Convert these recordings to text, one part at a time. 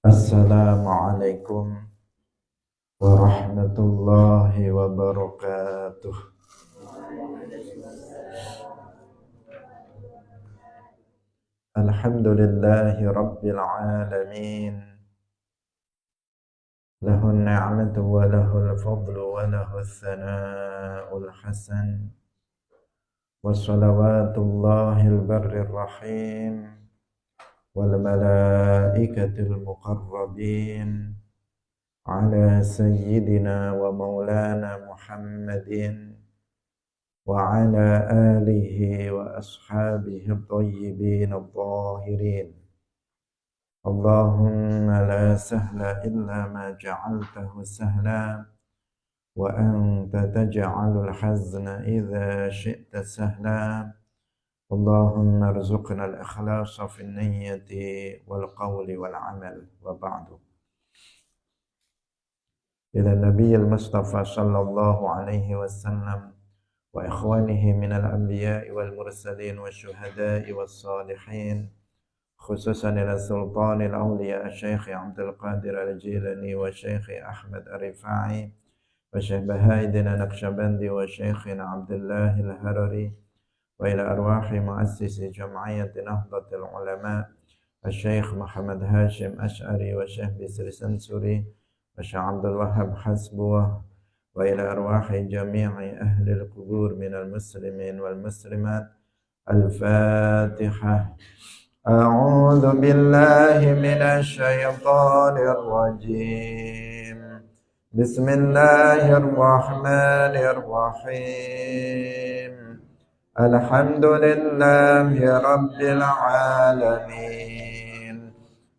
Assalamualaikum warahmatullahi wabarakatuh. Alhamdulillahi rabbil alamin. Lahun ni'matu wa lahul fadlu wa lahul thana'ul hasan. Wa salawatullahil barrir rahim wal malaikatil muqarrabin ala sayyidina wa maulana Muhammadin wa ala alihi wa ashabihi at-tayyibin at-tahirin. Allahumma la sahla illa ma ja'altahu sahla wa anta taj'alul hazna idza syi'ta sahla. Allahumma arzuqna al-ikhlasa fi an-niyyati wal qawli wal amal wa ba'du. Ila Nabiyil Mustafa sallallahu alaihi wasallam wa ikhwanihi minal anbiya'i wal mursalin wa syuhada'i was salihin, khususan ila sultanil awliya Syekh Abdul Qadir Al-Jilani wa Syekh Ahmad Ar-Rifai wa Syekh Bahaidin Naqsyabandi wa Syekh Abdullah Al-Harari wa ila arwahi muassisi Jam'iyyati Nahdlatul Ulama Syekh Muhammad Hashim Ash'ari wa Syekh Bisri Sansuri wa Syekh Abdul Wahhab Hasbuwah wa ila arwahi jami'i ahli al-qubur minal muslimin wal muslimat. Al-Fatihah. A'udzu billahi minasy syaithanir rajim. Bismillahirrahmanirrahim. Alhamdulillahi rabbil alamin.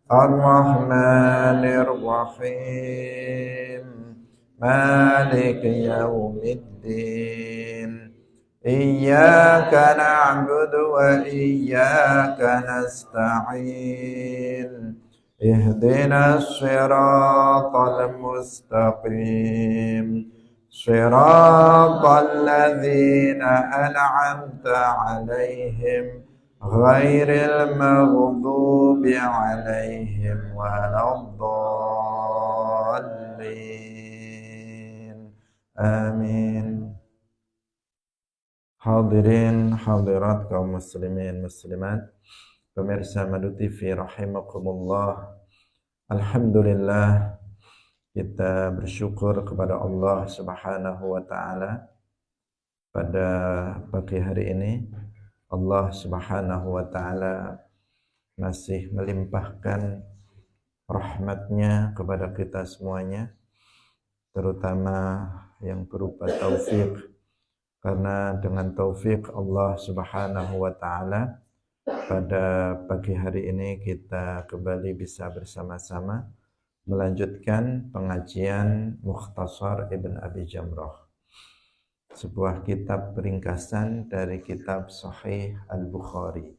Ar-Rahmanir Rahim. Maliki yaumiddin. Iyyaka na'budu wa iyyaka nasta'in. Ihdinas siratal mustaqim. Siratal ladzina an'amta 'alaihim ghairil maghdubi 'alaihim waladdallin. Amin. Hadirin hadirat kaum muslimin muslimat, pemirsa Madu TV rahimakumullah. Alhamdulillah, kita bersyukur kepada Allah Subhanahu wa taala pada pagi hari ini. Allah Subhanahu wa taala masih melimpahkan rahmatnya kepada kita semuanya, terutama yang berupa taufik, karena dengan taufik Allah Subhanahu wa taala pada pagi hari ini kita kembali bisa bersama-sama melanjutkan pengajian Mukhtasar Ibn Abi Jamrah, sebuah kitab ringkasan dari kitab Sahih Al-Bukhari.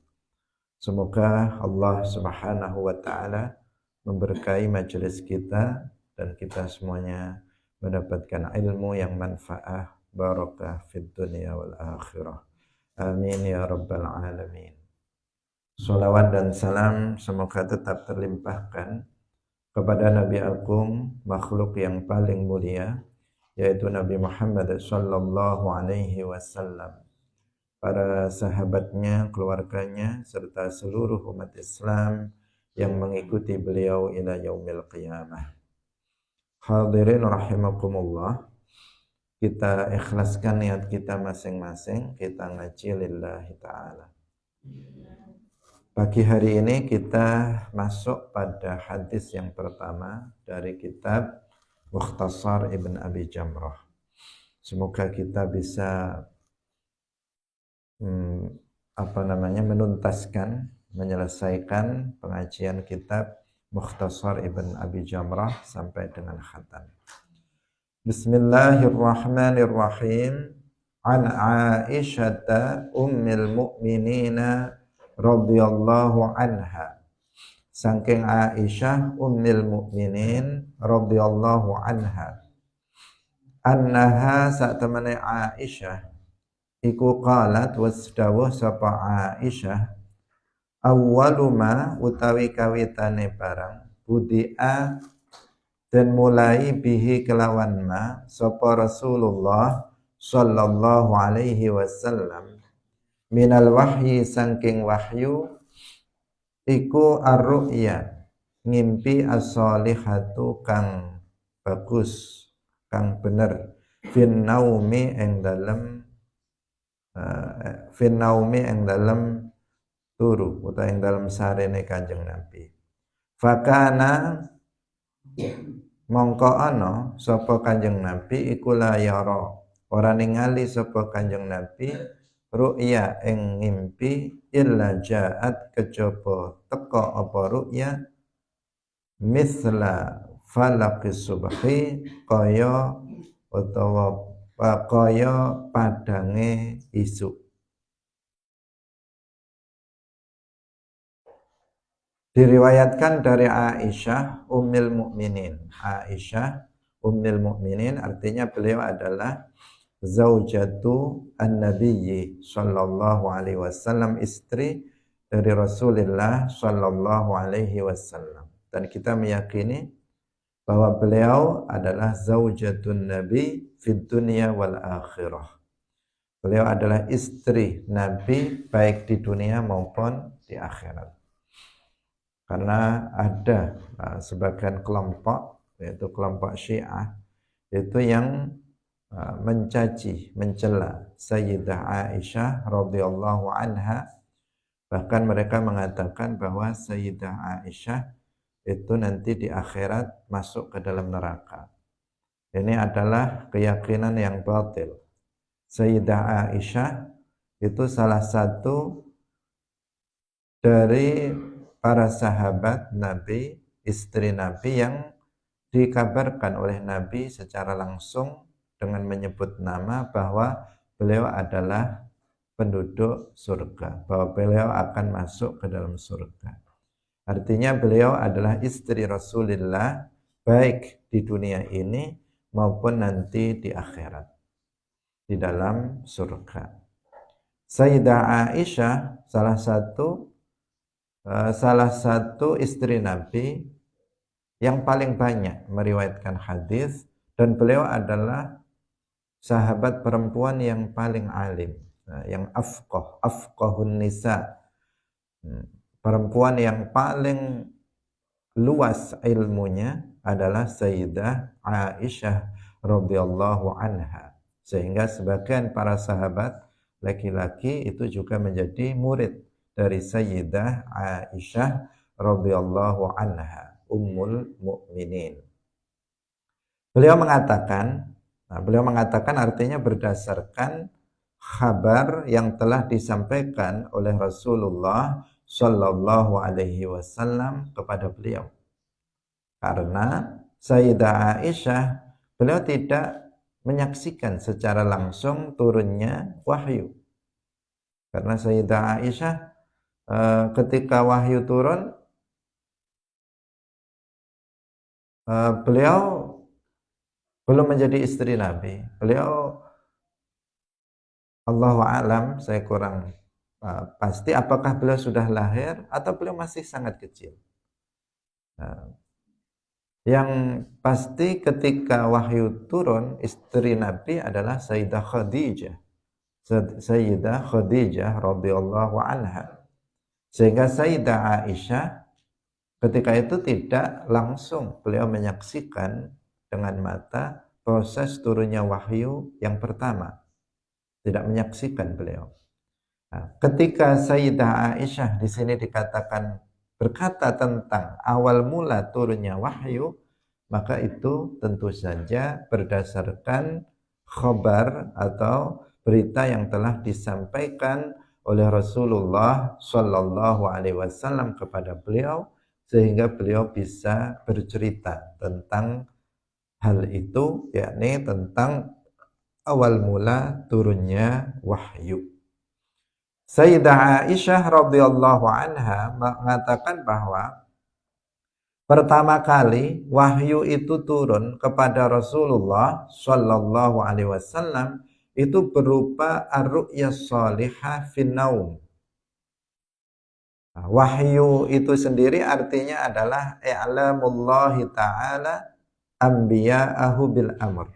Semoga Allah Subhanahu wa taala memberkahi majelis kita dan kita semuanya mendapatkan ilmu yang manfaat, barakah fid dunya wal akhirah. Amin ya rabbal alamin. Salawat dan salam semoga tetap terlimpahkan kepada Nabi Agung, makhluk yang paling mulia, yaitu Nabi Muhammad sallallahu alaihi wasallam, para sahabatnya, keluarganya, serta seluruh umat Islam yang mengikuti beliau ila yaumil qiyamah. Hadirin rahimakumullah, kita ikhlaskan niat kita masing-masing, kita ngaji lillahi ta'ala. Pagi hari ini kita masuk pada hadis yang pertama dari kitab Mukhtasar Ibn Abi Jamrah. Semoga kita bisa menuntaskan, menyelesaikan pengajian kitab Mukhtasar Ibn Abi Jamrah sampai dengan khatam. Bismillahirrahmanirrahim. An Aisyata ummil mu'minina radhiyallahu anha. Saking Aisyah ummil mu'minin radhiyallahu anha, annaha sak temene Aisyah iku qalat wasdawuh sapa Aisyah, awwalu ma utawi kawitane barang budi'a dan mulai bihi kelawan ma sapa Rasulullah sallallahu alaihi wasallam minal wahyi saking wahyu iku ar-ru'ya ngimpi as-solihatu kang bagus kang bener fin naumi ing dalem turu utawa ing dalem sarene Kanjeng Nabi. Fakana mongko ana sapa Kanjeng Nabi iku la yara ora ningali sapa Kanjeng Nabi ru'ya ing ngimpi illa ja'at kejaba teka apa ru'ya misla falaqis subhi kaya utawa kaya padange isuk. Diriwayatkan dari Aisyah Ummul Mukminin. Aisyah Ummul Mukminin artinya beliau adalah zaujatu an-nabiyyi sallallahu alaihi wasallam, istri dari Rasulullah sallallahu alaihi wasallam. Dan kita meyakini bahwa beliau adalah zaujatun nabi fid dunya wal akhirah. Beliau adalah istri Nabi baik di dunia maupun di akhirat. Karena ada sebagian kelompok, yaitu kelompok Syiah, itu yang mencaci, mencela Sayyidah Aisyah radhiyallahu anha. Bahkan mereka mengatakan bahwa Sayyidah Aisyah itu nanti di akhirat masuk ke dalam neraka. Ini adalah keyakinan yang batil. Sayyidah Aisyah itu salah satu dari para sahabat Nabi, istri Nabi yang dikabarkan oleh Nabi secara langsung dengan menyebut nama bahwa beliau adalah penduduk surga, bahwa beliau akan masuk ke dalam surga. Artinya beliau adalah istri Rasulullah baik di dunia ini maupun nanti di akhirat, di dalam surga. Sayyidah Aisyah salah satu istri Nabi yang paling banyak meriwayatkan hadis, dan beliau adalah sahabat perempuan yang paling alim, yang afqahun nisa, perempuan yang paling luas ilmunya adalah Sayyidah Aisyah radhiyallahu anha, sehingga sebagian para sahabat laki-laki itu juga menjadi murid dari Sayyidah Aisyah radhiyallahu anha, Ummul Mukminin. Beliau mengatakan artinya berdasarkan kabar yang telah disampaikan oleh Rasulullah sallallahu alaihi wasallam kepada beliau. Karena Sayyidah Aisyah, beliau tidak menyaksikan secara langsung turunnya wahyu. Karena Sayyidah Aisyah ketika wahyu turun, beliau belum menjadi istri Nabi. Beliau, Allahu a'lam, saya kurang pasti apakah beliau sudah lahir atau beliau masih sangat kecil. Yang pasti ketika wahyu turun, istri Nabi adalah Sayyidah Khadijah radhiyallahu anha. Sehingga Sayyidah Aisyah ketika itu tidak langsung beliau menyaksikan dengan mata proses turunnya wahyu yang pertama. Tidak menyaksikan beliau. Ketika Sayyidah Aisyah di sini dikatakan berkata tentang awal mula turunnya wahyu, maka itu tentu saja berdasarkan khabar atau berita yang telah disampaikan oleh Rasulullah sallallahu alaihi wasallam kepada beliau, sehingga beliau bisa bercerita tentang hal itu, yakni tentang awal mula turunnya wahyu. Sayyidah Aisyah radhiyallahu anha mengatakan bahwa pertama kali wahyu itu turun kepada Rasulullah sallallahu alaihi wasallam itu berupa ar-ru'ya shalihah fin naum. wahyu itu sendiri artinya adalah i'lamullahi ta'ala anbiya'ahu bil amr.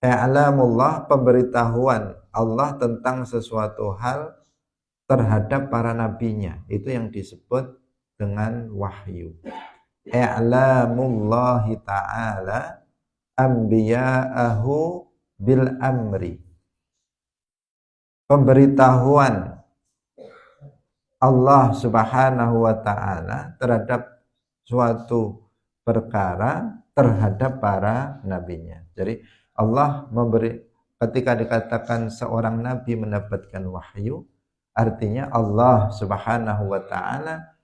I'lamullah, pemberitahuan Allah tentang sesuatu hal terhadap para nabinya. Itu yang disebut dengan wahyu. I'lamullahi ta'ala anbiya'ahu bil amri. Pemberitahuan Allah Subhanahu wa ta'ala terhadap suatu perkara terhadap para nabinya. Jadi Allah ketika dikatakan seorang nabi mendapatkan wahyu, artinya Allah Subhanahu wa ta'ala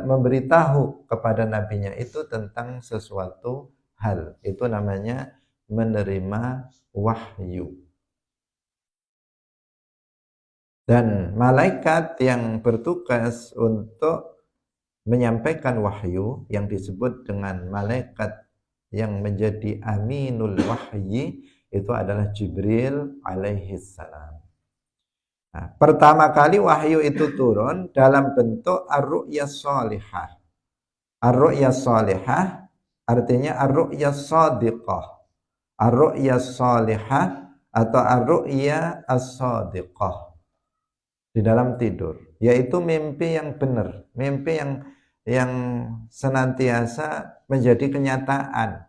memberitahu kepada nabinya itu tentang sesuatu hal. Itu namanya menerima wahyu. Dan malaikat yang bertugas untuk menyampaikan wahyu yang disebut dengan malaikat yang menjadi aminul wahyi itu adalah Jibril alaihi salam. Nah, pertama kali wahyu itu turun dalam bentuk ar-ru'yah shalihah. Ar-ru'yah shalihah artinya ar-ru'yah shadiqah. Ar-ru'yah shalihah atau ar-ru'yah as-shadiqah. Di dalam tidur, yaitu mimpi yang benar, mimpi yang senantiasa menjadi kenyataan.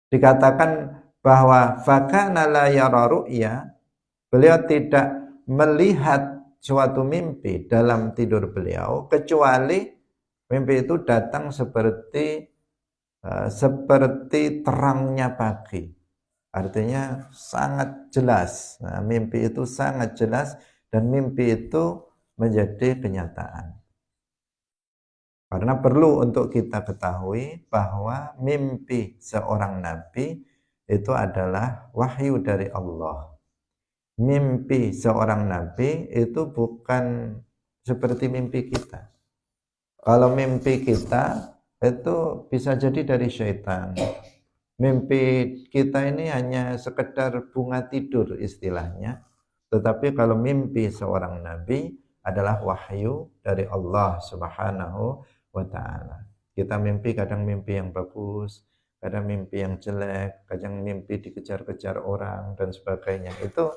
Dikatakan bahwa fakana la yara ru'ya, beliau tidak melihat suatu mimpi dalam tidur beliau kecuali mimpi itu datang seperti terangnya pagi. Artinya sangat jelas. Nah, mimpi itu sangat jelas dan mimpi itu menjadi kenyataan. Karena perlu untuk kita ketahui bahwa mimpi seorang nabi itu adalah wahyu dari Allah. Mimpi seorang nabi itu bukan seperti mimpi kita. Kalau mimpi kita itu bisa jadi dari syaitan. Mimpi kita ini hanya sekedar bunga tidur istilahnya. Tetapi kalau mimpi seorang nabi adalah wahyu dari Allah Subhanahu wa ta'ala. Kita mimpi kadang mimpi yang bagus, kadang mimpi yang jelek, kadang mimpi dikejar-kejar orang dan sebagainya. Itu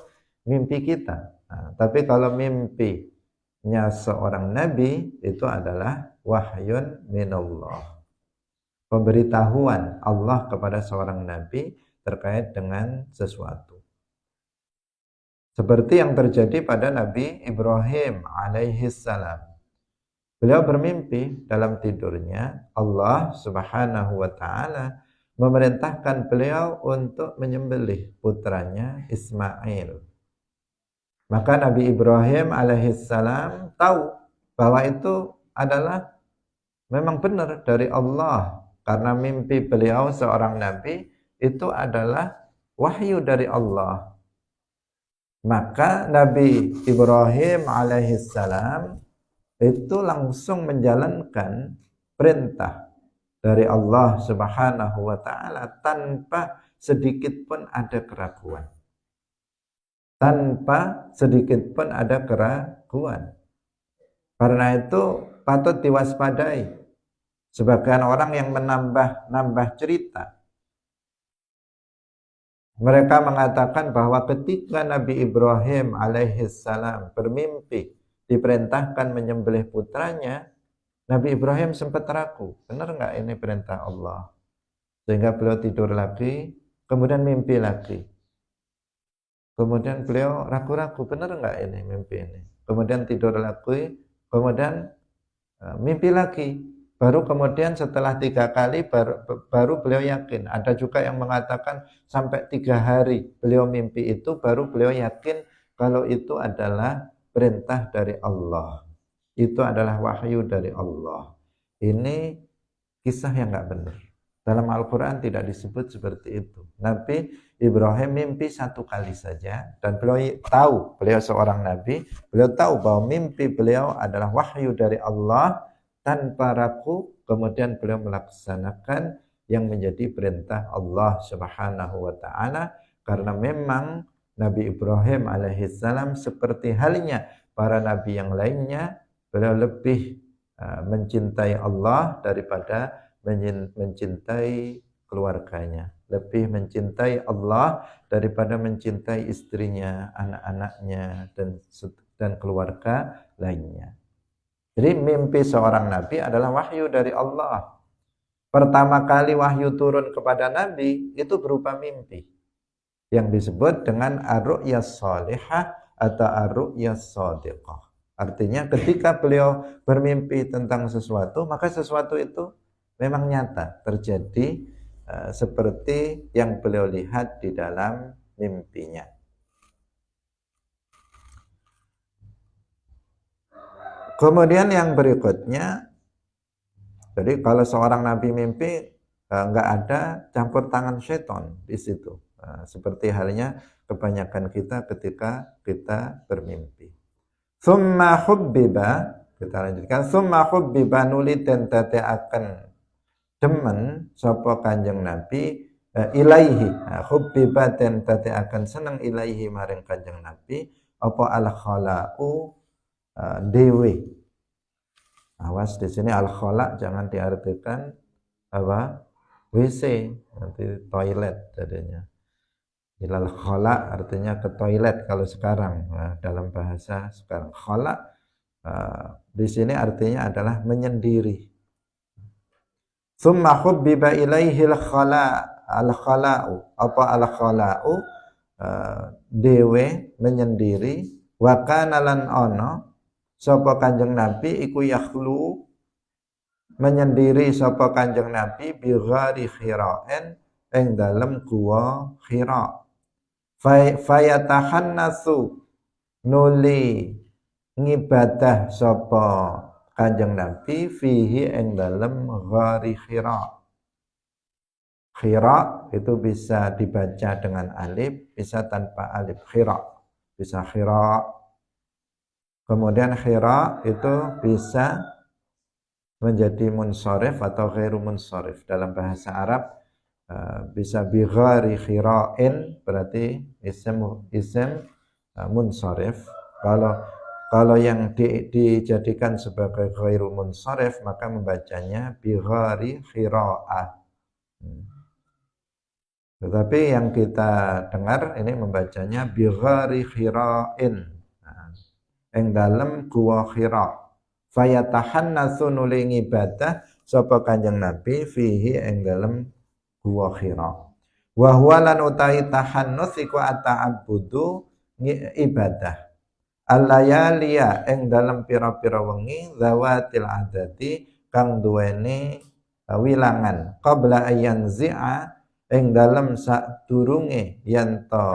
mimpi kita. Nah, tapi kalau mimpinya seorang nabi itu adalah wahyun minallah. Pemberitahuan Allah kepada seorang nabi terkait dengan sesuatu. Seperti yang terjadi pada Nabi Ibrahim alaihi salam. Beliau bermimpi dalam tidurnya, Allah Subhanahu wa ta'ala memerintahkan beliau untuk menyembelih putranya Ismail. Maka Nabi Ibrahim alaihi salam tahu bahwa itu adalah memang benar dari Allah, karena mimpi beliau seorang nabi itu adalah wahyu dari Allah. Maka Nabi Ibrahim alaihissalam itu langsung menjalankan perintah dari Allah Subhanahu wa ta'ala tanpa sedikit pun ada keraguan. Tanpa sedikit pun ada keraguan. Karena itu patut diwaspadai. Sebagian orang yang menambah cerita. Mereka mengatakan bahwa ketika Nabi Ibrahim alaihissalam bermimpi diperintahkan menyembelih putranya, Nabi Ibrahim sempat ragu, benar nggak ini perintah Allah? Sehingga beliau tidur lagi, kemudian mimpi lagi. Kemudian beliau ragu-ragu, benar nggak ini mimpi ini? Kemudian tidur lagi, kemudian mimpi lagi. Baru kemudian setelah 3 kali baru beliau yakin. Ada juga yang mengatakan sampai 3 hari beliau mimpi itu baru beliau yakin kalau itu adalah perintah dari Allah. Itu adalah wahyu dari Allah. Ini kisah yang nggak benar. Dalam Al-Quran tidak disebut seperti itu. Nabi Ibrahim mimpi 1 kali saja dan beliau tahu, beliau seorang nabi, beliau tahu bahwa mimpi beliau adalah wahyu dari Allah. Tanpa ragu, kemudian beliau melaksanakan yang menjadi perintah Allah Subhanahu wa ta'ala, karena memang Nabi Ibrahim alaihissalam seperti halnya para nabi yang lainnya, beliau lebih mencintai Allah daripada mencintai keluarganya, lebih mencintai Allah daripada mencintai istrinya, anak-anaknya, dan keluarga lainnya. Jadi mimpi seorang nabi adalah wahyu dari Allah. Pertama kali wahyu turun kepada nabi itu berupa mimpi yang disebut dengan ar-ru'yas shalihah atau ar-ru'yas shadiqah. Artinya ketika beliau bermimpi tentang sesuatu, maka sesuatu itu memang nyata terjadi seperti yang beliau lihat di dalam mimpinya. Kemudian yang berikutnya, jadi kalau seorang nabi mimpi nggak ada campur tangan syaitan di situ. Seperti halnya kebanyakan kita ketika kita bermimpi. Summa hubbiba, kita lanjutkan. Summa hubbiba nuli dan akan demen sapa Kanjeng Nabi ilaihi. Hubbiba dan akan seneng ilaihi maring Kanjeng Nabi apa al khala'u dewe. Awas di sini al khala' jangan diartikan apa? WC, nanti toilet jadinya. Ilal khala artinya ke toilet kalau sekarang, dalam bahasa sekarang. Khala di sini artinya adalah menyendiri. Summa hubbiba ilaihil khala al khala'u. Apa al khala'u? Dewe menyendiri. Wa kana lan ono sapa Kanjeng Nabi iku yakhlu menyendiri sapa Kanjeng Nabi bi ghari khira'en ing dalem gua Khira. Fayatahannasu nuli ngibadah sapa Kanjeng Nabi fihi ing dalem ghari Khira. Khira itu bisa dibaca dengan alif, bisa tanpa alif. Khira, bisa Khira. Kemudian Khira itu bisa menjadi munsharif atau ghairu munsharif. Dalam bahasa Arab bisa bi ghari khira'in berarti ism munsharif. Kalau yang dijadikan sebagai ghairu munsharif maka membacanya bi ghari khira'ah. Tetapi yang kita dengar ini membacanya bi ghari khira'in. Ing dalem gua Khira. Fayatahannasu nuli ngibadah sapa Kanjeng Nabi fihi ing dalem gua Khira. Wa huwa lan utahi tahannus iku ata'abbudu ibadah. Al-layaliya ing dalem pira-pira wengi zawatil adati kang duweni wilangan qabla ayanzi'a ing dalem sadurunge yen to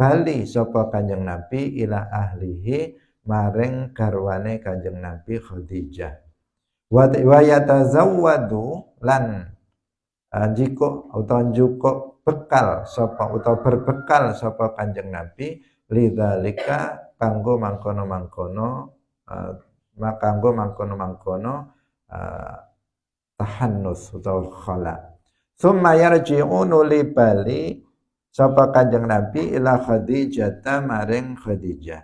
bali sapa Kanjeng Nabi ila ahlihi maring garwane Kanjeng Nabi Khadijah. Wa yatazawwadu lan jiko utawa njuko bekal sapa utawa berbekal sapa Kanjeng Nabi lidzalika kanggo mangkono-mangkono tahannus utawa khala. Summa yarji'u nuli bali sapa Kanjeng Nabi ila Khadijah maring Khadijah.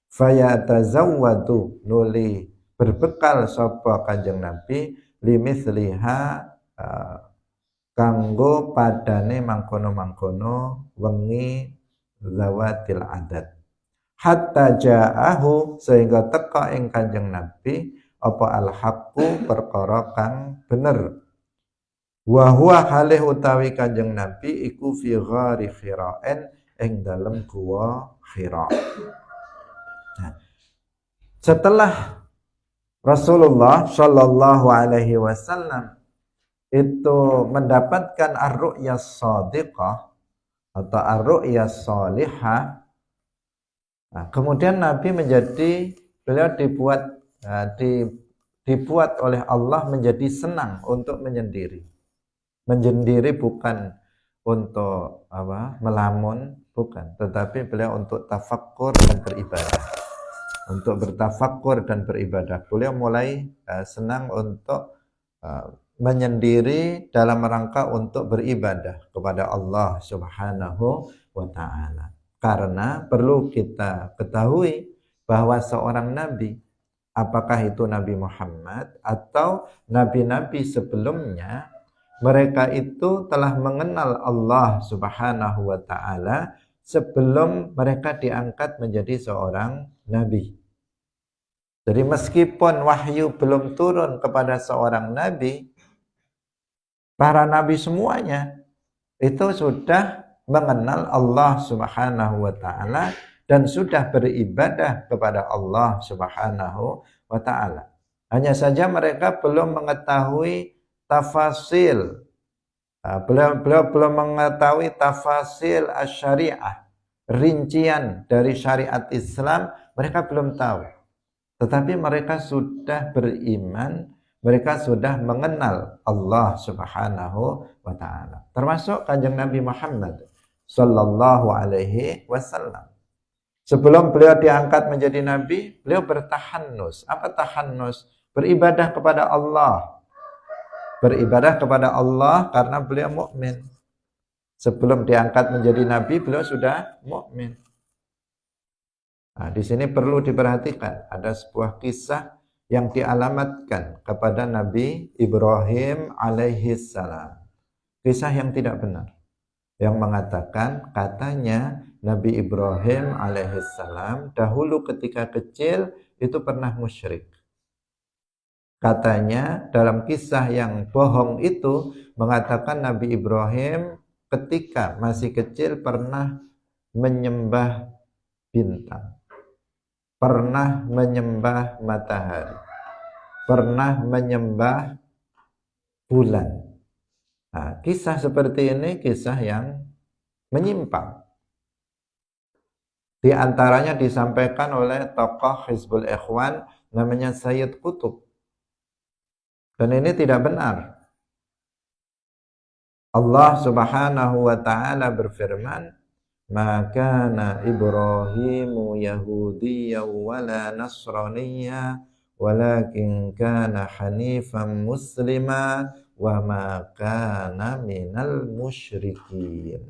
Fayatazawwadu nuli berbekal sapa Kanjeng Nabi limithliha kanggo padane mangkono-mangkono wengi zawatil adat. Hatta ja'ahu sehingga teka ing Kanjeng Nabi apa al-haqqu perkara kang bener. Wa huwa halih utawi Kanjeng Nabi iku fi ghari Khira'en ing dalem gua Khira. Nah, setelah Rasulullah Shallallahu Alaihi Wasallam itu mendapatkan ar-ru'yas shadiqah atau ar-ru'yas shalihah, nah, kemudian Nabi beliau dibuat oleh Allah menjadi senang untuk menyendiri. Menyendiri bukan untuk melamun, bukan, tetapi beliau untuk tafakkur dan beribadah. Untuk bertafakkur dan beribadah. Beliau mulai senang untuk menyendiri dalam rangka untuk beribadah kepada Allah Subhanahu wa ta'ala. Karena perlu kita ketahui bahwa seorang nabi, apakah itu Nabi Muhammad atau nabi-nabi sebelumnya, mereka itu telah mengenal Allah Subhanahu wa taala sebelum mereka diangkat menjadi seorang nabi. Jadi meskipun wahyu belum turun kepada seorang nabi, para nabi semuanya itu sudah mengenal Allah Subhanahu wa taala dan sudah beribadah kepada Allah Subhanahu wa taala. Hanya saja mereka belum mengetahui tafasil, beliau belum mengetahui tafasil asy-syariah, rincian dari syariat Islam, mereka belum tahu. Tetapi mereka sudah beriman, mereka sudah mengenal Allah Subhanahu wa taala. Termasuk Kanjeng Nabi Muhammad sallallahu alaihi wasallam. Sebelum beliau diangkat menjadi nabi, beliau bertahannus. Apa tahannus? Beribadah kepada Allah. Beribadah kepada Allah karena beliau mukmin. Sebelum diangkat menjadi nabi, beliau sudah mukmin. Nah, di sini perlu diperhatikan, ada sebuah kisah yang dialamatkan kepada Nabi Ibrahim alaihissalam. Kisah yang tidak benar, yang mengatakan katanya Nabi Ibrahim alaihissalam dahulu ketika kecil itu pernah musyrik. Katanya dalam kisah yang bohong itu mengatakan Nabi Ibrahim ketika masih kecil pernah menyembah bintang, pernah menyembah matahari, pernah menyembah bulan. Nah, kisah seperti ini kisah yang menyimpang. Di antaranya disampaikan oleh tokoh Hizbul Ikhwan namanya Sayyid Qutb. Dan ini tidak benar. Allah Subhanahu wa taala berfirman, "Ma kana Ibrahimu Yahudiyyan wala Nasraniyya walakin kana hanifan muslima wa ma kana minal musyrikin."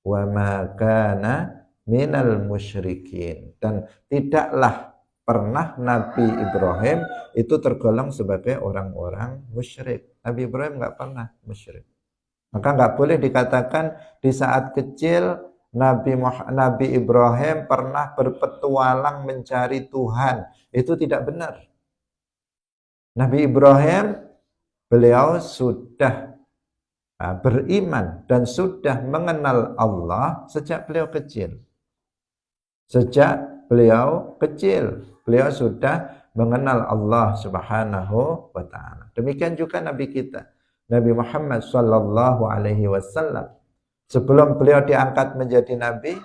Wa ma kana minal musyrikin. Dan tidaklah pernah Nabi Ibrahim itu tergolong sebagai orang-orang musyrik. Nabi Ibrahim enggak pernah musyrik. Maka enggak boleh dikatakan di saat kecil Nabi Ibrahim pernah berpetualang mencari Tuhan. Itu tidak benar. Nabi Ibrahim, beliau sudah beriman dan sudah mengenal Allah sejak beliau kecil. Sejak beliau kecil, beliau sudah mengenal Allah Subhanahu wa taala. Demikian juga Nabi kita, Nabi Muhammad sallallahu alaihi wasallam. Sebelum beliau diangkat menjadi nabi,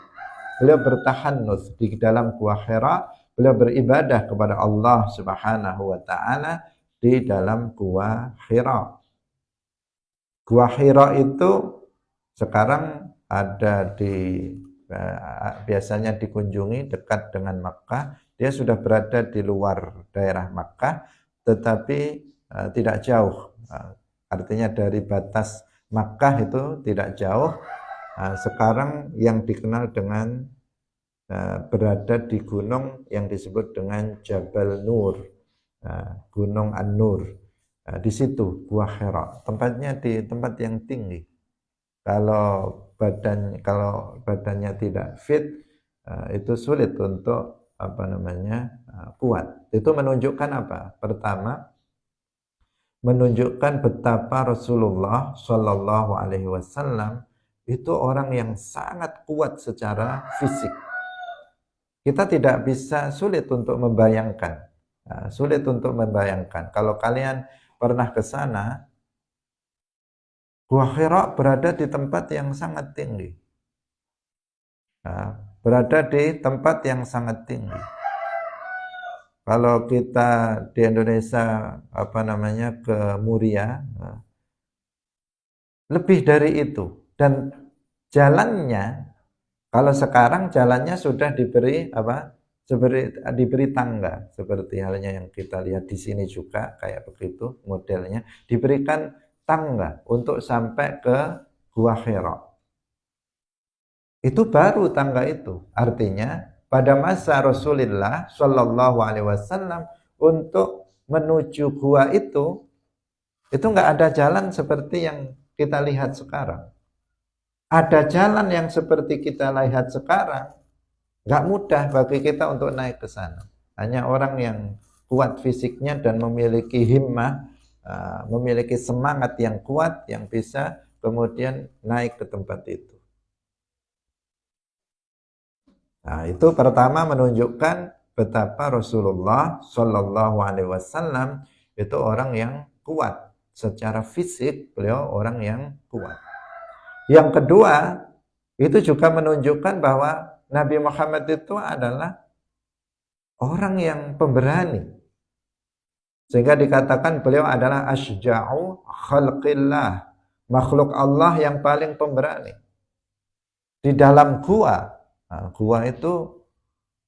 beliau bertahannus di dalam Gua Hira, beliau beribadah kepada Allah Subhanahu wa taala di dalam Gua Hira. Gua Hira itu sekarang ada biasanya dikunjungi dekat dengan Makkah. Dia sudah berada di luar daerah Makkah, tetapi tidak jauh. Artinya dari batas Makkah itu tidak jauh. Sekarang yang dikenal dengan berada di gunung yang disebut dengan Jabal Nur, Gunung An-Nur. Di situ Gua Hira. Tempatnya di tempat yang tinggi. Kalau badannya tidak fit, itu sulit untuk kuat. Itu menunjukkan apa? Pertama, menunjukkan betapa Rasulullah Shallallahu Alaihi Wasallam itu orang yang sangat kuat secara fisik. Kita tidak bisa, sulit untuk membayangkan. Kalau kalian pernah ke sana, Gua Hira berada di tempat yang sangat tinggi. Berada di tempat yang sangat tinggi. Kalau kita di Indonesia ke Muria, lebih dari itu. Dan jalannya, kalau sekarang jalannya sudah diberi diberi tangga, seperti halnya yang kita lihat di sini juga kayak begitu modelnya, diberikan tangga untuk sampai ke Gua Hira. Itu baru tangga itu, artinya pada masa Rasulullah Shallallahu Alaihi Wasallam untuk menuju gua itu nggak ada jalan seperti yang kita lihat sekarang. Ada jalan yang seperti kita lihat sekarang, nggak mudah bagi kita untuk naik ke sana. Hanya orang yang kuat fisiknya dan memiliki himmah, memiliki semangat yang kuat yang bisa kemudian naik ke tempat itu. Nah, itu pertama menunjukkan betapa Rasulullah Shallallahu Alaihi Wasallam itu orang yang kuat secara fisik, beliau orang yang kuat. Yang kedua, itu juga menunjukkan bahwa Nabi Muhammad itu adalah orang yang pemberani. Sehingga dikatakan beliau adalah asyja'u khalqillah, makhluk Allah yang paling pemberani. Di dalam gua, nah, gua itu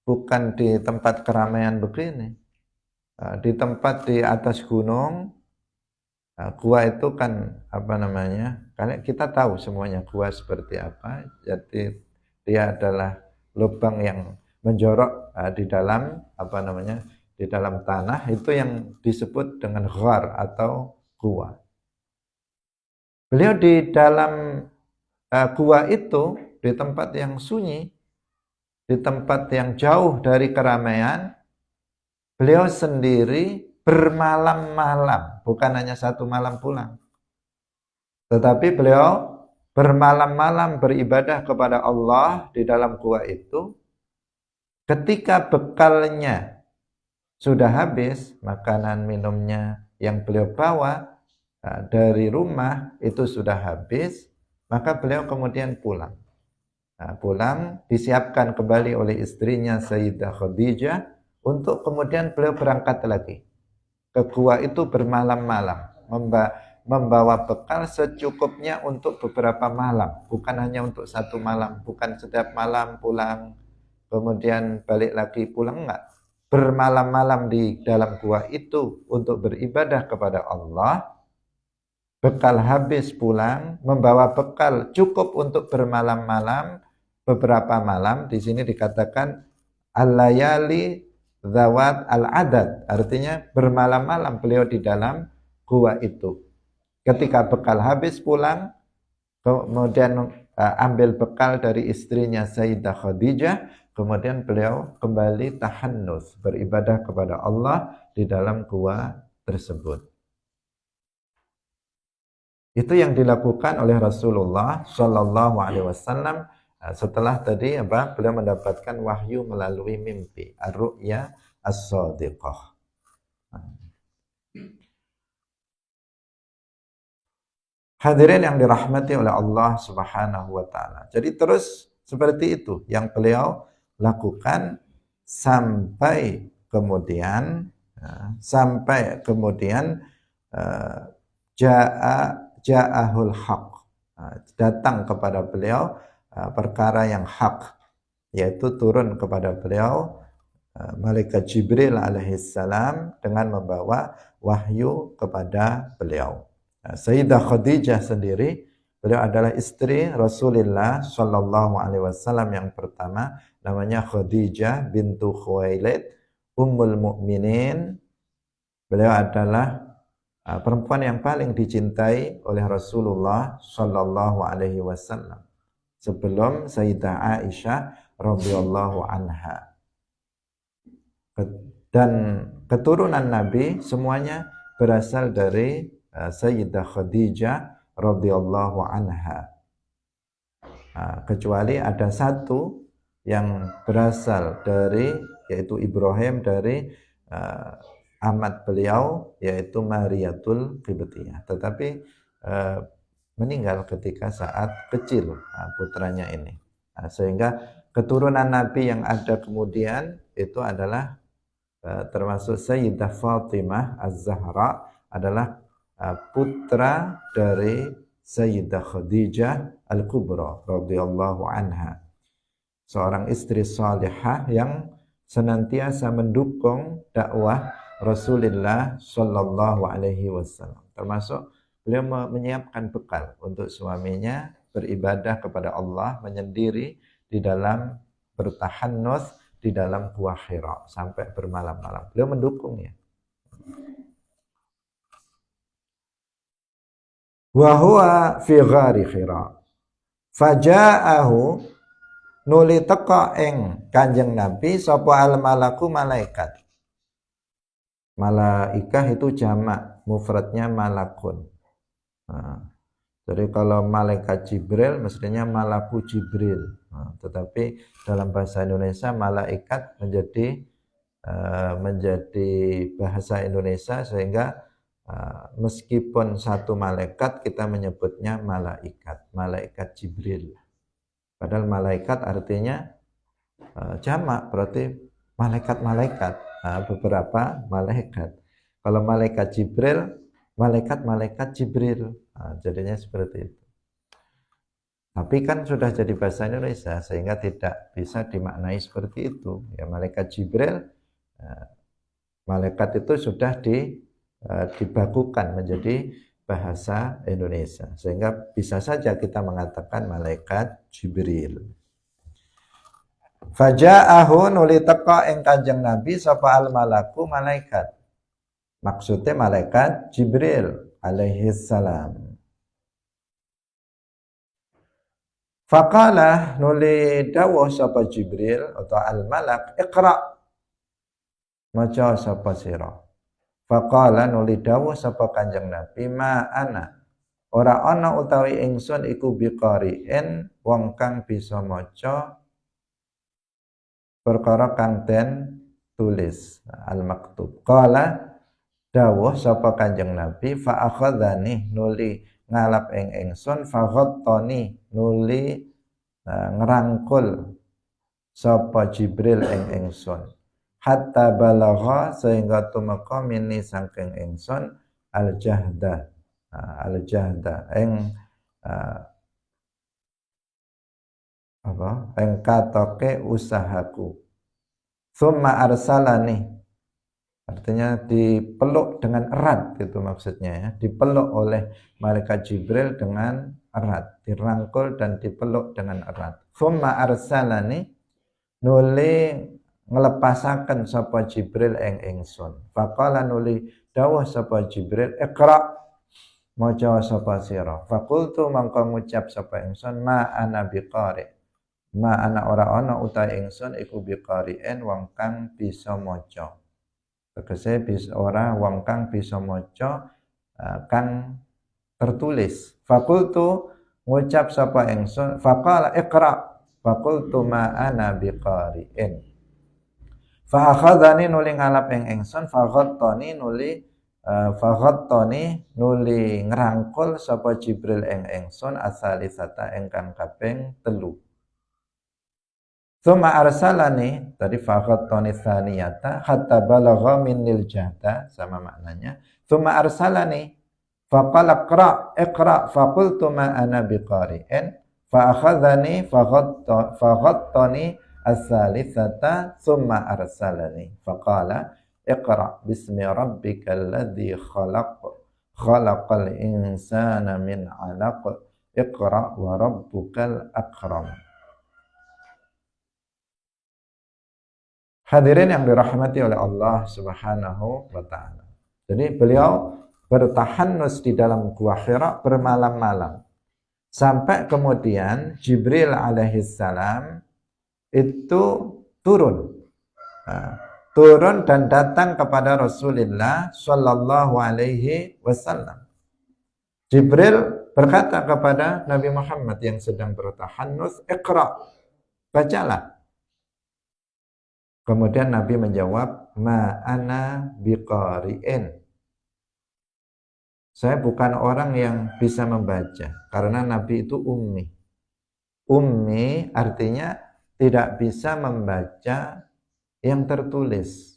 bukan di tempat keramaian begini. Di tempat di atas gunung, gua itu kan apa namanya? Karena kita tahu semuanya gua seperti apa. Jadi dia adalah lubang yang menjorok di dalam apa namanya? Di dalam tanah, itu yang disebut dengan ghar atau gua. Beliau di dalam gua itu di tempat yang sunyi, di tempat yang jauh dari keramaian, beliau sendiri bermalam-malam, bukan hanya satu malam pulang. Tetapi beliau bermalam-malam beribadah kepada Allah di dalam gua itu. Ketika bekalnya sudah habis, makanan minumnya yang beliau bawa dari rumah itu sudah habis, maka beliau kemudian pulang. Pulang disiapkan kembali oleh istrinya Sayyidah Khadijah untuk kemudian beliau berangkat lagi ke gua itu bermalam-malam, membawa bekal secukupnya untuk beberapa malam, bukan hanya untuk satu malam, bukan setiap malam pulang kemudian balik lagi pulang, enggak. Bermalam-malam di dalam gua itu untuk beribadah kepada Allah. Bekal habis pulang, membawa bekal cukup untuk bermalam-malam beberapa malam. Di sini dikatakan al-layali zawat al-adad, artinya bermalam-malam beliau di dalam gua itu. Ketika bekal habis pulang, kemudian ambil bekal dari istrinya Sayyidah Khadijah, kemudian beliau kembali tahannus, beribadah kepada Allah di dalam gua tersebut. Itu yang dilakukan oleh Rasulullah Shallallahu Alaihi Wasallam setelah tadi beliau mendapatkan wahyu melalui mimpi, ar-ru'ya as-shadiqah. Hadirin yang dirahmati oleh Allah Subhanahu wa taala. Jadi terus seperti itu yang beliau lakukan sampai kemudian ja'ahul haq, datang kepada beliau perkara yang hak, yaitu turun kepada beliau malaikat Jibril alaihissalam dengan membawa wahyu kepada beliau. Sayyidah Khadijah sendiri, beliau adalah istri Rasulullah Shallallahu Alaihi Wasallam yang pertama, namanya Khadijah bintu Khuwailid Ummul Mukminin. Beliau adalah perempuan yang paling dicintai oleh Rasulullah Shallallahu Alaihi Wasallam sebelum Sayyidah Aisyah radhiyallahu anha. Dan keturunan Nabi semuanya berasal dari Sayyidah Khadijah radhiyallahu anha. Kecuali ada satu yang berasal dari, yaitu Ibrahim, dari amat beliau, yaitu Mariyatul Qibtiyah, tetapi meninggal ketika saat kecil putranya ini. Sehingga keturunan Nabi yang ada kemudian itu adalah termasuk Sayyidah Fatimah Az-Zahra, adalah putra dari Sayyidah Khadijah Al-Kubra radhiyallahu anha, seorang istri salihah yang senantiasa mendukung dakwah Rasulullah Shallallahu Alaihi Wasallam. Termasuk beliau menyiapkan bekal untuk suaminya beribadah kepada Allah, menyendiri di dalam bertahannus di dalam Gua Hira sampai bermalam-malam. Beliau mendukung ya. Wa huwa fi ghari Hira. Faja'ahu nuli teka ing Kanjeng Nabi sapa al malaku malaikat. Malaikah itu jamak, mufradnya malakun. Nah, jadi kalau malaikat Jibril mestinya malaku Jibril. Nah, tetapi dalam bahasa Indonesia malaikat menjadi bahasa Indonesia sehingga meskipun satu malaikat kita menyebutnya malaikat Jibril. Padahal malaikat artinya jamak, berarti malaikat-malaikat, beberapa malaikat. Kalau malaikat Jibril, malaikat Jibril, jadinya seperti itu. Tapi kan sudah jadi bahasa Indonesia sehingga tidak bisa dimaknai seperti itu. Ya, malaikat Jibril, malaikat itu sudah dibakukan menjadi bahasa Indonesia sehingga bisa saja kita mengatakan malaikat Jibril. Faja'ahu nuli teka ing Kanjeng Nabi sapa al malaku malaikat. Maksudnya malaikat Jibril alaihi salam. Faqala nuli dawuh sapa Jibril atau al malak iqra. Maca sapa sira. Faqala nuli dawuh sapa Kanjeng Nabi ma ana. Ora ana utawi ingsun iku biqari'in wong kang bisa maca perkara kang den tulis al-maktub. Qala dawuh sapa Kanjeng Nabi fa akhadhani nuli ngalap ing ingsun fa ghattani nuli ngerangkul sapa Jibril ing ingsun hatta balagha sehingga tumeka mini saking ingsun al-jahda ing katoke usahaku. Summa arsalani, artinya dipeluk dengan erat, itu maksudnya ya, dipeluk oleh malaikat Jibril dengan erat, dirangkul dan dipeluk dengan erat. Summa arsalani, nuli ngelepasaken sapa Jibril ing ingsun. Faqala nuli dawuh sapa Jibril iqra, maca sapa sira. Faqultu mangko ngucap sapa ingsun ma ana biqari. Ma ana ora ana utahe ingsun iku biqari'en wong kang bisa maca. Tegese bisa ora wong kang bisa maca kang tertulis. Faqultu ngucap sapa ingsun faqala iqra. Faqultu ma ana biqari'in. Fa akhadhani nuli ngalap ing ingsun faghattani nuli ngrangkul sapa Jibril ing ingsun asalisata ingkang kaping 3. Tsumma arsalani, tadi faghattani tsaniyata hatta balagha minnil jahda, sama maknanya. Tsumma arsalani faqala iqra faqultu ma ana biqari'in fa akhadhani faghattani as-salisata tsumma arsalani faqala iqra bismi rabbikal ladzi khalaqal insana min 'alaq iqra wa rabbukal akram. Hadirin yang dirahmati oleh Allah Subhanahu wa taala. Jadi beliau bertahanus di dalam Gua Hira bermalam-malam. Sampai kemudian Jibril alaihissalam itu turun. Turun dan datang kepada Rasulullah sallallahu alaihi wasallam. Jibril berkata kepada Nabi Muhammad yang sedang bertahanus, "Iqra." Bacalah. Kemudian Nabi menjawab, ma ana biqari'in. Saya bukan orang yang bisa membaca, karena Nabi itu ummi. Ummi artinya tidak bisa membaca yang tertulis.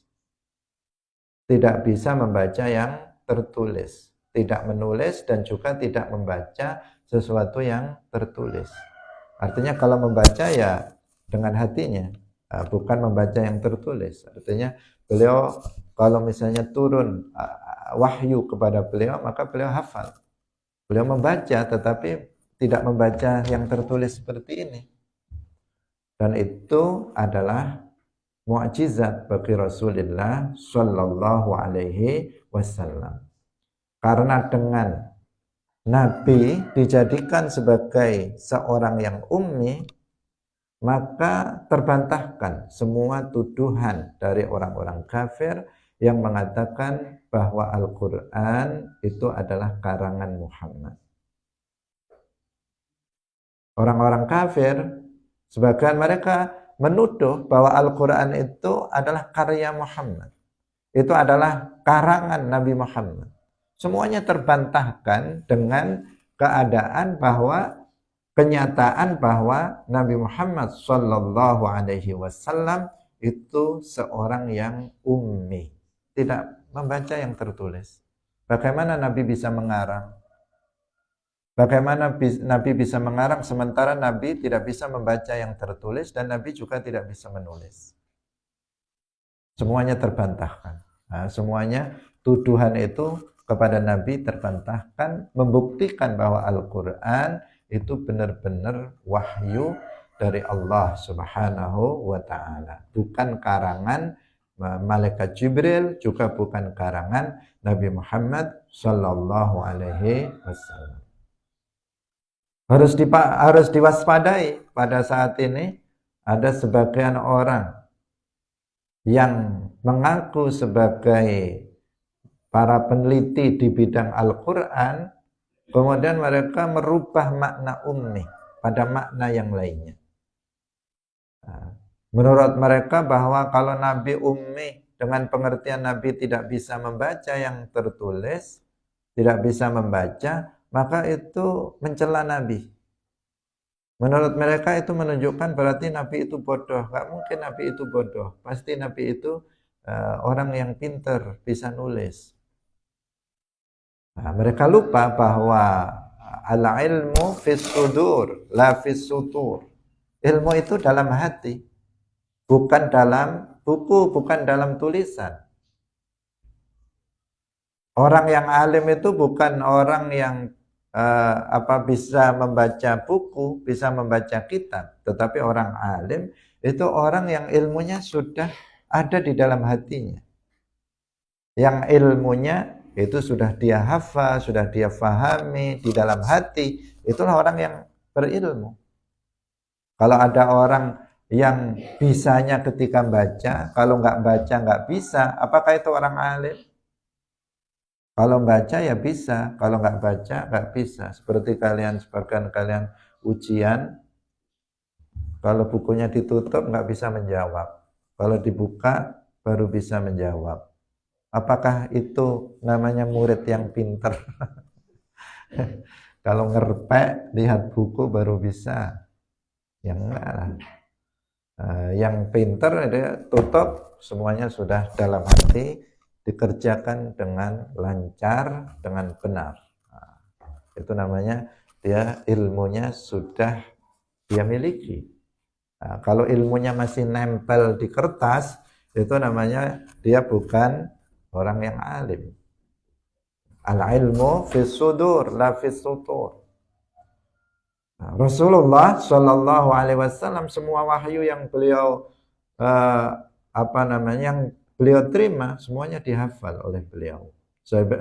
Tidak bisa membaca yang tertulis. Tidak menulis dan juga tidak membaca sesuatu yang tertulis. Artinya kalau membaca ya dengan hatinya. Bukan membaca yang tertulis. Artinya beliau kalau misalnya turun wahyu kepada beliau, maka beliau hafal. Beliau membaca tetapi tidak membaca yang tertulis seperti ini. Dan itu adalah mukjizat bagi Rasulullah sallallahu alaihi wasallam. Karena dengan Nabi dijadikan sebagai seorang yang ummi, maka terbantahkan semua tuduhan dari orang-orang kafir yang mengatakan bahwa Al-Quran itu adalah karangan Muhammad. Orang-orang kafir, sebagian mereka menuduh bahwa Al-Quran itu adalah karya Muhammad. Itu adalah karangan Nabi Muhammad. Semuanya terbantahkan dengan keadaan bahwa kenyataan bahwa Nabi Muhammad Sallallahu Alaihi Wasallam itu seorang yang ummi, tidak membaca yang tertulis. Bagaimana Nabi bisa mengarang? Bagaimana Nabi bisa mengarang sementara Nabi tidak bisa membaca yang tertulis dan Nabi juga tidak bisa menulis? Semuanya terbantahkan. Nah, semuanya tuduhan itu kepada Nabi terbantahkan, membuktikan bahwa Al-Quran itu benar-benar wahyu dari Allah Subhanahu wa ta'ala. Bukan karangan malaikat Jibril, juga bukan karangan Nabi Muhammad sallallahu alaihi wasallam. Harus diwaspadai pada saat ini ada sebagian orang yang mengaku sebagai para peneliti di bidang Al-Quran, kemudian mereka merubah makna ummi pada makna yang lainnya. Menurut mereka bahwa kalau Nabi ummi, dengan pengertian Nabi tidak bisa membaca yang tertulis, tidak bisa membaca, maka itu mencela Nabi. Menurut mereka itu menunjukkan berarti Nabi itu bodoh. Gak mungkin Nabi itu bodoh. Pasti Nabi itu orang yang pintar, bisa nulis. Nah, mereka lupa bahwa al-ilmu fis sudur, la fis sutur. Ilmu itu dalam hati, bukan dalam buku, bukan dalam tulisan. Orang yang alim itu bukan orang yang bisa membaca buku, bisa membaca kitab, tetapi orang alim itu orang yang ilmunya sudah ada di dalam hatinya. Yang ilmunya itu sudah dia hafal, sudah dia fahami di dalam hati, itulah orang yang berilmu. Kalau ada orang yang bisanya ketika baca, kalau nggak baca nggak bisa, apakah itu orang alim? Kalau baca ya bisa, kalau nggak baca nggak bisa. Seperti sebagian kalian ujian, kalau bukunya ditutup nggak bisa menjawab. Kalau dibuka baru bisa menjawab. Apakah itu namanya murid yang pintar? Kalau ngerpek, lihat buku baru bisa. Yang enggak. Yang pintar dia tutup, semuanya sudah dalam hati, dikerjakan dengan lancar, dengan benar. Itu namanya dia ilmunya sudah dia miliki. Kalau ilmunya masih nempel di kertas, itu namanya dia bukan orang yang alim. Al-ilmu fis sudur, la fis sutur. Rasulullah Shallallahu Alaihi Wasallam semua wahyu yang beliau yang beliau terima semuanya dihafal oleh beliau,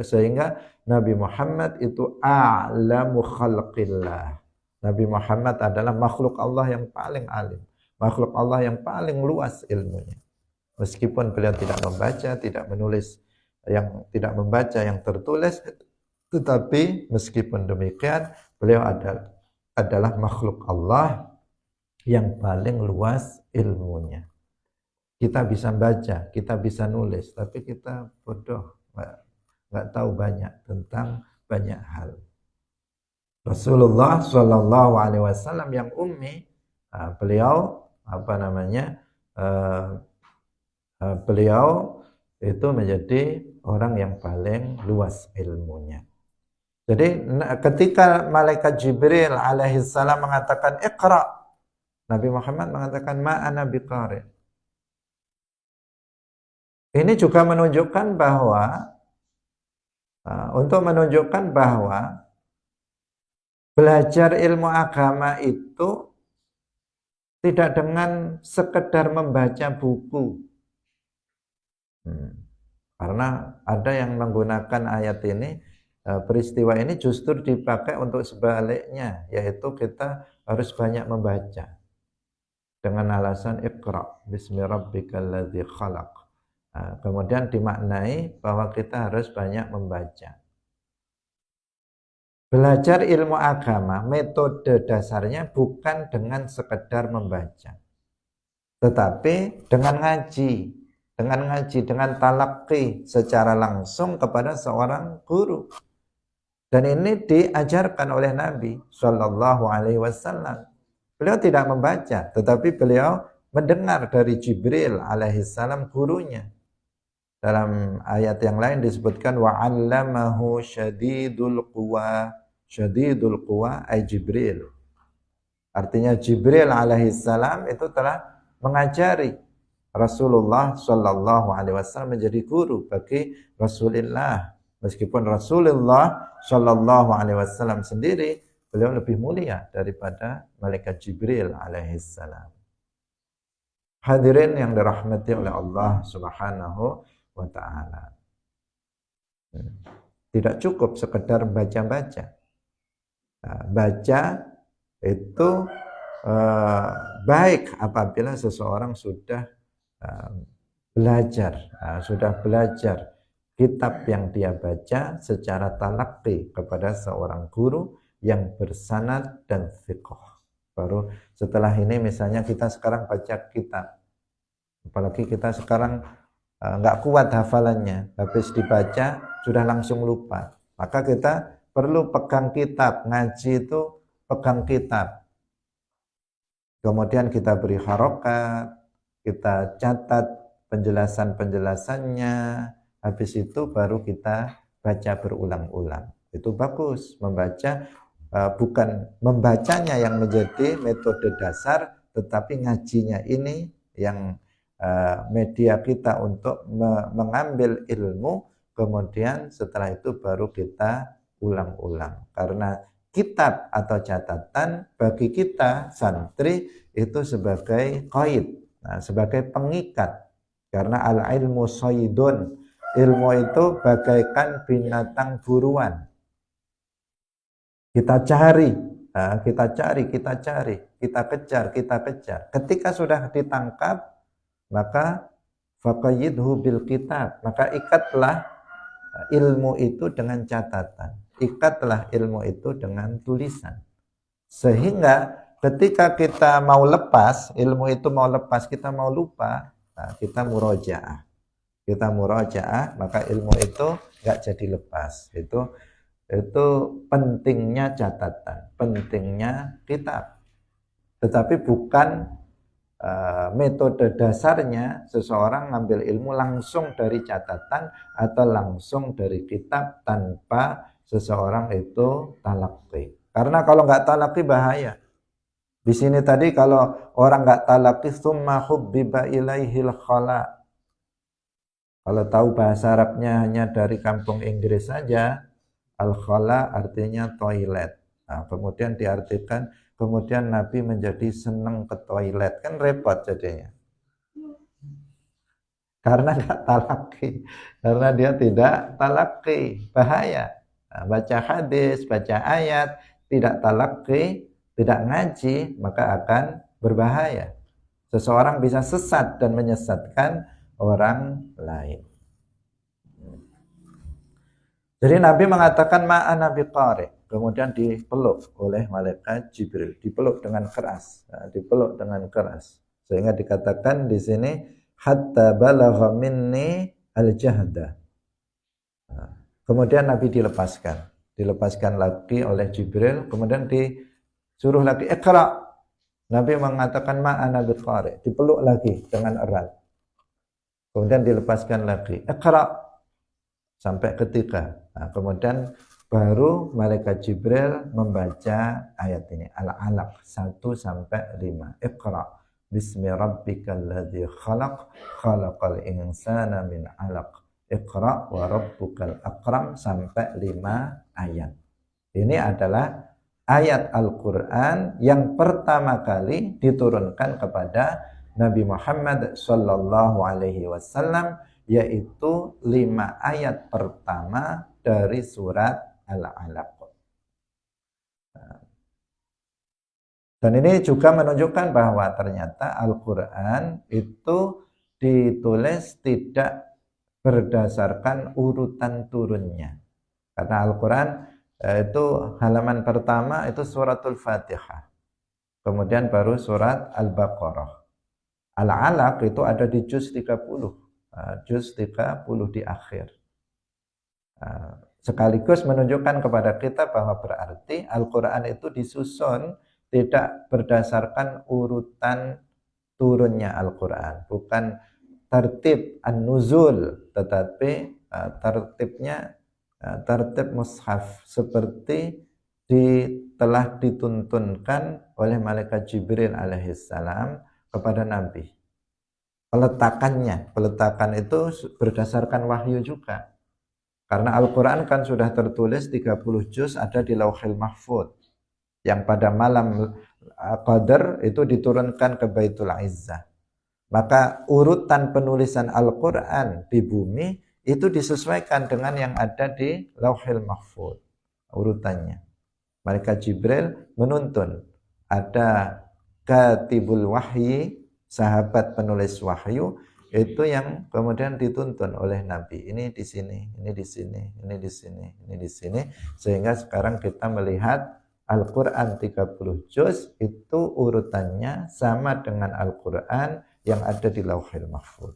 sehingga Nabi Muhammad itu a'lamu khalqillah. Nabi Muhammad adalah makhluk Allah yang paling alim, makhluk Allah yang paling luas ilmunya. Meskipun beliau tidak membaca, tidak menulis, tidak membaca yang tertulis, tetapi meskipun demikian beliau adalah makhluk Allah yang paling luas ilmunya. Kita bisa baca, kita bisa nulis, tapi kita bodoh, nggak tahu banyak tentang banyak hal. Rasulullah Shallallahu Alaihi Wasallam yang ummi, beliau beliau itu menjadi orang yang paling luas ilmunya. Jadi ketika malaikat Jibril alaihissalam mengatakan Iqra, Nabi Muhammad mengatakan ma'ana biqari. Ini juga menunjukkan bahwa belajar ilmu agama itu tidak dengan sekedar membaca buku. Karena ada yang menggunakan ayat ini, peristiwa ini justru dipakai untuk sebaliknya, yaitu kita harus banyak membaca dengan alasan Iqra bismi rabbikal ladzi khalaq. Kemudian dimaknai bahwa kita harus banyak membaca. Belajar ilmu agama, metode dasarnya bukan dengan sekedar membaca, tetapi dengan ngaji, dengan talaqi secara langsung kepada seorang guru. Dan ini diajarkan oleh Nabi Shallallahu Alaihi Wasallam. Beliau tidak membaca, tetapi beliau mendengar dari Jibril alaihissalam gurunya. Dalam ayat yang lain disebutkan wa'allamahu syadidul quwa ay Jibril. Artinya Jibril alaihissalam itu telah mengajari Rasulullah sallallahu alaihi wasallam menjadi guru bagi Rasulullah. Meskipun Rasulullah sallallahu alaihi wasallam sendiri beliau lebih mulia daripada malaikat Jibril alaihissalam. Hadirin yang dirahmati oleh Allah Subhanahu wa ta'ala. Tidak cukup sekedar baca-baca. Baca itu baik apabila seseorang sudah belajar kitab yang dia baca secara talaqi kepada seorang guru yang bersanad dan thiqah. Baru setelah ini misalnya kita sekarang baca kitab, apalagi kita sekarang nggak kuat hafalannya, habis dibaca sudah langsung lupa. Maka kita perlu pegang kitab, ngaji itu pegang kitab. Kemudian kita beri harokat, kita catat penjelasan-penjelasannya, habis itu baru kita baca berulang-ulang. Itu bagus, membaca bukan membacanya yang menjadi metode dasar, tetapi ngajinya ini yang media kita untuk mengambil ilmu, kemudian setelah itu baru kita ulang-ulang. Karena kitab atau catatan bagi kita santri itu sebagai qaid, sebagai pengikat. Karena al-ilmu saydun, ilmu itu bagaikan binatang buruan. Kita cari, kita kejar. Ketika sudah ditangkap, maka faqayyidhu bil kitab, maka ikatlah ilmu itu dengan catatan, ikatlah ilmu itu dengan tulisan, sehingga ketika kita mau lepas ilmu itu, kita mau lupa, kita murojaah, maka ilmu itu nggak jadi lepas. Itu pentingnya catatan, pentingnya kitab. Tetapi bukan metode dasarnya seseorang ngambil ilmu langsung dari catatan atau langsung dari kitab tanpa seseorang itu talaqi. Karena kalau nggak talaqi bahaya. Di sini tadi kalau orang nggak talaqi, summa hubbiba ilaihil khala. Kalau tahu bahasa Arabnya hanya dari kampung Inggris saja, al-khala artinya toilet. Kemudian diartikan kemudian Nabi menjadi senang ke toilet, kan repot jadinya. Karena nggak talaqi, karena dia tidak talaqi, bahaya. Baca hadis, baca ayat, tidak talaqi, tidak ngaji, maka akan berbahaya. Seseorang bisa sesat dan menyesatkan orang lain. Jadi Nabi mengatakan ma'ana biqari. Kemudian dipeluk oleh malaikat Jibril, dipeluk dengan keras, sehingga dikatakan di sini hatta balagha minni al-jahda. Kemudian Nabi dilepaskan lagi oleh Jibril, kemudian disuruh lagi iqra. Nabi mengatakan ma'ana biqari, dipeluk lagi dengan erat. Kemudian dilepaskan lagi iqra sampai ketiga. Kemudian baru malaikat Jibril membaca ayat ini, Al-Alaq 1 sampai 5. Iqra bismi rabbikal ladzi khalaq, khalaqal insana min 'alaq. Iqra wa rabbukal akram sampai 5 ayat. Ini adalah ayat Al-Quran yang pertama kali diturunkan kepada Nabi Muhammad Sallallahu Alaihi Wasallam, yaitu 5 ayat pertama dari surat Al-Alaq. Dan ini juga menunjukkan bahwa ternyata Al-Quran itu ditulis tidak berdasarkan urutan turunnya. Karena Al-Quran itu halaman pertama itu suratul Fatihah. Kemudian baru surat Al-Baqarah. Al-Alaq itu ada di juz 30. Juz 30 di akhir. Sekaligus menunjukkan kepada kita bahwa berarti Al-Quran itu disusun tidak berdasarkan urutan turunnya Al-Quran. Bukan tertib an-nuzul, tetapi tertibnya tertib mushaf seperti telah dituntunkan oleh malaikat Jibril alaihissalam kepada Nabi. Peletakan itu berdasarkan wahyu juga. Karena Al-Quran kan sudah tertulis 30 juz ada di Lauhil Mahfuz. Yang pada malam Qadar itu diturunkan ke Baitul Izzah. Maka urutan penulisan Al-Quran di bumi itu disesuaikan dengan yang ada di Lauhil Mahfuz. Urutannya. Malaikat Jibril menuntun. Ada Katibul Wahyi, sahabat penulis wahyu, itu yang kemudian dituntun oleh Nabi. Ini di sini, ini di sini, ini di sini, ini di sini. Sehingga sekarang kita melihat Al-Quran 30 juz itu urutannya sama dengan Al-Quran yang ada di Lauhil Mahfuz.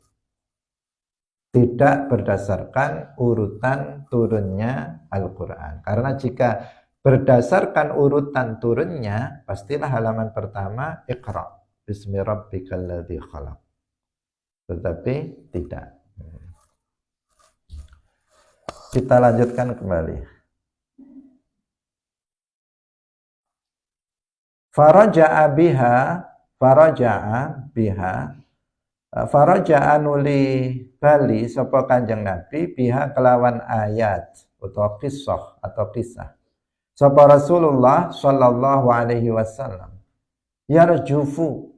Tidak berdasarkan urutan turunnya Al-Quran. Karena jika berdasarkan urutan turunnya, pastilah halaman pertama Iqra bismi rabbikal ladzi khalaq. Tetapi tidak. Kita lanjutkan kembali. Faraja'a biha nuli bali sapa Kanjeng Nabi biha kelawan ayat atau kisah sapa Rasulullah sallallahu alaihi wasallam yarjufu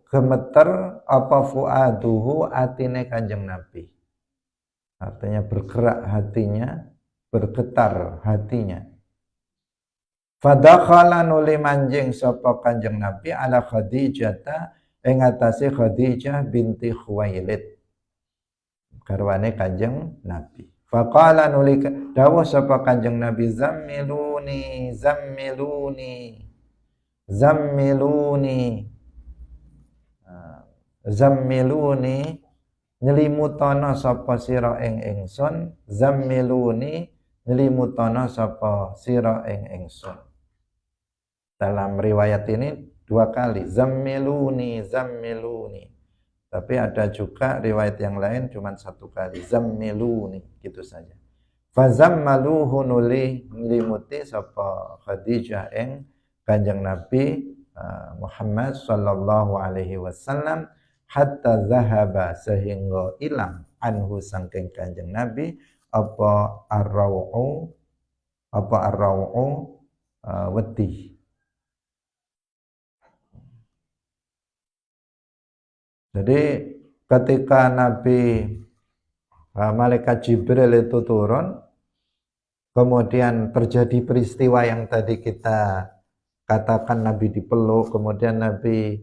gemeter apa fuaduhu atine Kanjeng Nabi, artinya bergerak hatinya, bergetar hatinya. Fadakhala nuli manjing sapa Kanjeng Nabi ala Khadijah ing atase Khadijah binti Khuwailid, garwane Kanjeng Nabi. Faqala nuli dawuh sapa Kanjeng Nabi zammiluni nyelimutono sapa sira ing ingsun, zammiluni nyelimutono sapa sira ing ingsun. Dalam riwayat ini 2 kali, zammiluni. Tapi ada juga riwayat yang lain cuma 1 kali, zammiluni, gitu saja. Fazammaluhu nuli limuti sapa Khadijah ing Kanjeng Nabi Muhammad sallallahu alaihi wasallam hatta zahaba sehingga ilang anhu sangking Kanjeng Nabi apa ar-raw'u wedi. Jadi ketika Nabi malaikat Jibril itu turun, kemudian terjadi peristiwa yang tadi kita katakan, Nabi dipeluk, kemudian Nabi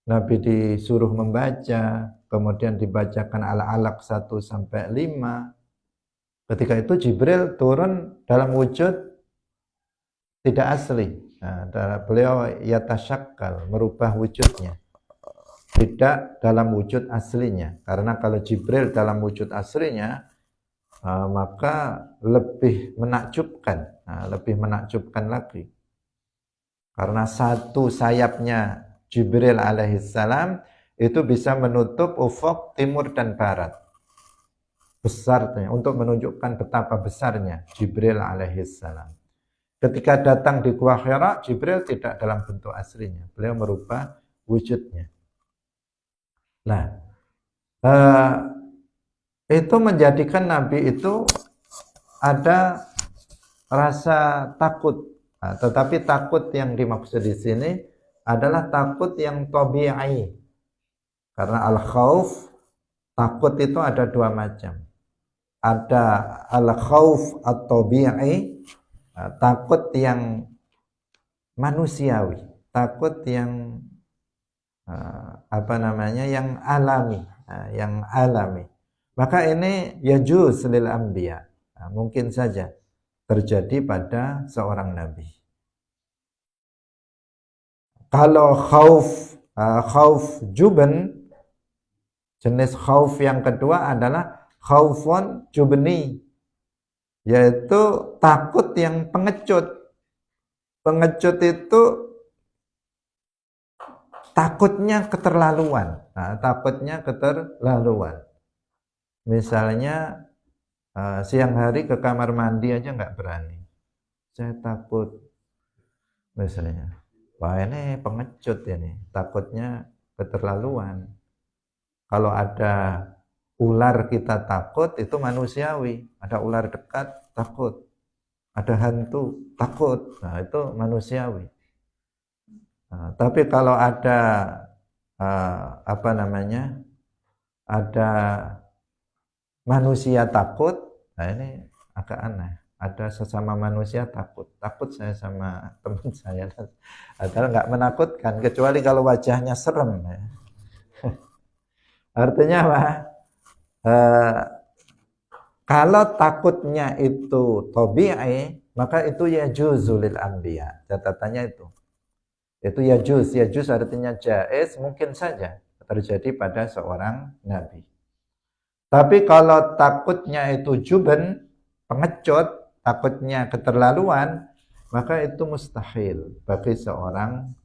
Nabi disuruh membaca, kemudian dibacakan Al-Alaq 1 sampai 5. Ketika itu Jibril turun dalam wujud tidak asli. Beliau yatasyakkal, merubah wujudnya. Tidak dalam wujud aslinya. Karena kalau Jibril dalam wujud aslinya, maka lebih menakjubkan. Lebih menakjubkan lagi. Karena satu sayapnya Jibril alaihissalam itu bisa menutup ufuk timur dan barat. Besarnya, untuk menunjukkan betapa besarnya Jibril alaihissalam. Ketika datang di Gua Hira, Jibril tidak dalam bentuk aslinya. Beliau merubah wujudnya. Nah, itu menjadikan Nabi itu ada rasa takut. Nah, tetapi takut yang dimaksud di sini adalah takut yang tabi'i. Karena al-khauf, takut itu ada dua macam. Ada al-khauf at-tabi'i, takut yang manusiawi, takut yang yang alami, yang alami. Maka ini yajuz lil anbiya, mungkin saja terjadi pada seorang nabi. Kalau khauf juben, jenis khauf yang kedua adalah khaufun jubni, yaitu takut yang pengecut. Pengecut itu takutnya keterlaluan. Nah, takutnya keterlaluan. Misalnya siang hari ke kamar mandi aja nggak berani. Saya takut. Misalnya, wah ini pengecut ini, takutnya keterlaluan. Kalau ada ular kita takut, itu manusiawi. Ada ular dekat, takut. Ada hantu, takut. Nah, itu manusiawi. Nah, tapi kalau ada ada manusia takut, nah ini agak aneh. Ada sesama manusia takut saya sama teman saya, padahal nggak menakutkan kecuali kalau wajahnya serem. Artinya apa? Kalau takutnya itu tabi'i, maka itu yajuzul lil anbiya. Catatannya itu yajuz artinya jaiz, mungkin saja terjadi pada seorang nabi. Tapi kalau takutnya itu juben, pengecut, takutnya keterlaluan, maka itu mustahil bagi seorang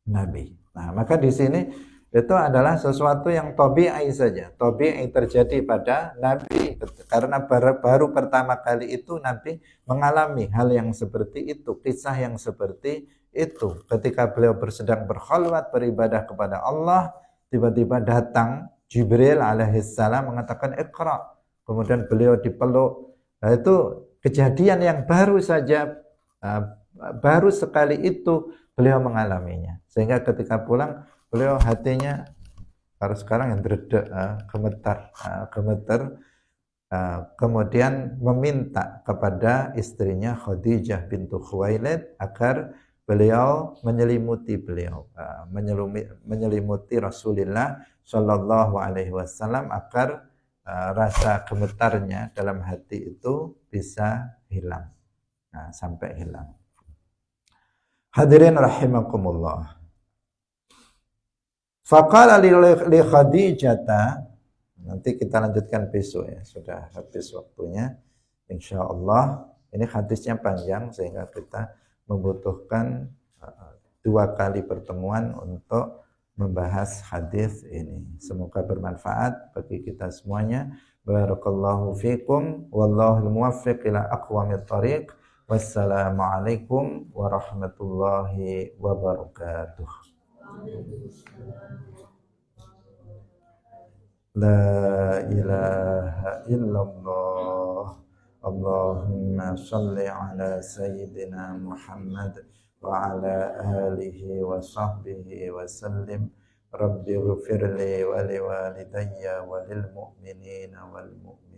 nabi. Nah, maka di sini itu adalah sesuatu yang tabi'i saja. Tabi'i terjadi pada nabi karena baru pertama kali itu nabi mengalami hal yang seperti itu, kisah yang seperti itu. Ketika beliau sedang berkhalwat beribadah kepada Allah, tiba-tiba datang Jibril alaihissalam mengatakan Iqra. Kemudian beliau dipeluk. Nah, itu kejadian yang baru saja, baru sekali itu beliau mengalaminya. Sehingga ketika pulang, beliau hatinya harus sekarang yang berdek, gemeter. Kemudian meminta kepada istrinya Khadijah bintu Khuwailid agar beliau menyelimuti menyelimuti Rasulullah Shallallahu Alaihi Wasallam agar rasa gemetarnya dalam hati itu bisa hilang, sampai hilang. Hadirin rahimakumullah. Faqala li Khadijata, nanti kita lanjutkan besok ya, sudah habis waktunya insyaallah. Ini hadisnya panjang sehingga kita membutuhkan 2 kali pertemuan untuk membahas hadis ini. Semoga bermanfaat bagi kita semuanya. Barakallahu fikum wallahul muwaffiq ila aqwamit thariq. Wassalamualaikum warahmatullahi wabarakatuh. La ilaha illallah. Allahumma salli ala sayyidina Muhammad wa ala alihi wa sahbihi wa sallim. Rabbi ghfirli wa liwalidayya wa lil mu'minina wal mu'minat.